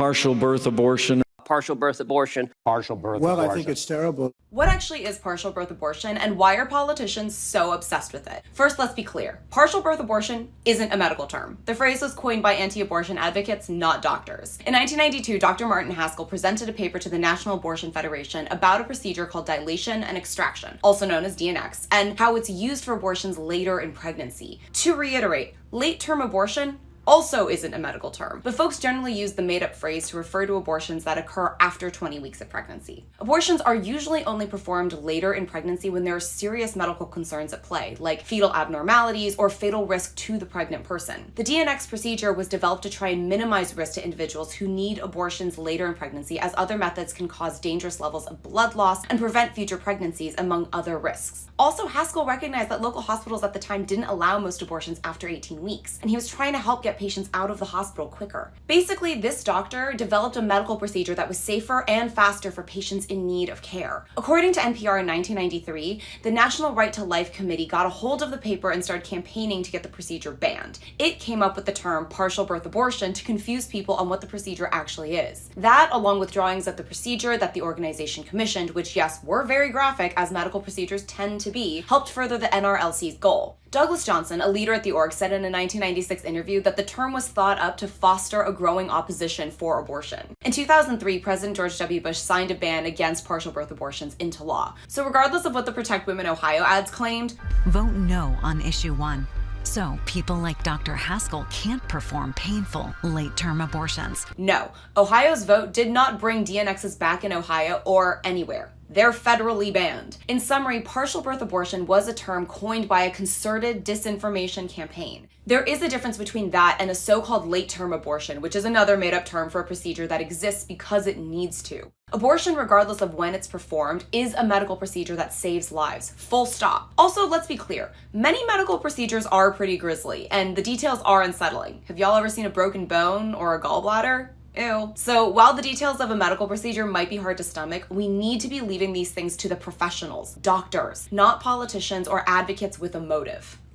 partial birth abortion. Partial birth abortion. Partial birth Well, abortion. I think it's terrible. What actually is partial birth abortion, and why are politicians so obsessed with it? First, let's be clear. Partial birth abortion isn't a medical term. The phrase was coined by anti-abortion advocates, not doctors. In 1992, Dr. Martin Haskell presented a paper to the National Abortion Federation about a procedure called dilation and extraction, also known as DNX, and how it's used for abortions later in pregnancy. To reiterate, late-term abortion also isn't a medical term, but folks generally use the made-up phrase to refer to abortions that occur after 20 weeks of pregnancy. Abortions are usually only performed later in pregnancy when there are serious medical concerns at play, like fetal abnormalities or fatal risk to the pregnant person. The DNX procedure was developed to try and minimize risk to individuals who need abortions later in pregnancy, as other methods can cause dangerous levels of blood loss and prevent future pregnancies, among other risks. Also, Haskell recognized that local hospitals at the time didn't allow most abortions after 18 weeks, and he was trying to help get patients out of the hospital quicker. Basically, this doctor developed a medical procedure that was safer and faster for patients in need of care. According to NPR in 1993, the National Right to Life Committee got a hold of the paper and started campaigning to get the procedure banned. It came up with the term partial birth abortion to confuse people on what the procedure actually is. That, along with drawings of the procedure that the organization commissioned, which yes, were very graphic as medical procedures tend to be, helped further the NRLC's goal. Douglas Johnson, a leader at the org, said in a 1996 interview that the term was thought up to foster a growing opposition for abortion. In 2003, President George W. Bush signed a ban against partial birth abortions into law. So regardless of what the Protect Women Ohio ads claimed, vote no on issue 1. So people like Dr. Haskell can't perform painful, late-term abortions. No, Ohio's vote did not bring DNXs back in Ohio or anywhere. They're federally banned. In summary, partial birth abortion was a term coined by a concerted disinformation campaign. There is a difference between that and a so-called late-term abortion, which is another made-up term for a procedure that exists because it needs to. Abortion, regardless of when it's performed, is a medical procedure that saves lives, full stop. Also, let's be clear, many medical procedures are pretty grisly, and the details are unsettling. Have y'all ever seen a broken bone or a gallbladder? Ew. So while the details of a medical procedure might be hard to stomach, we need to be leaving these things to the professionals, doctors, not politicians or advocates with a motive.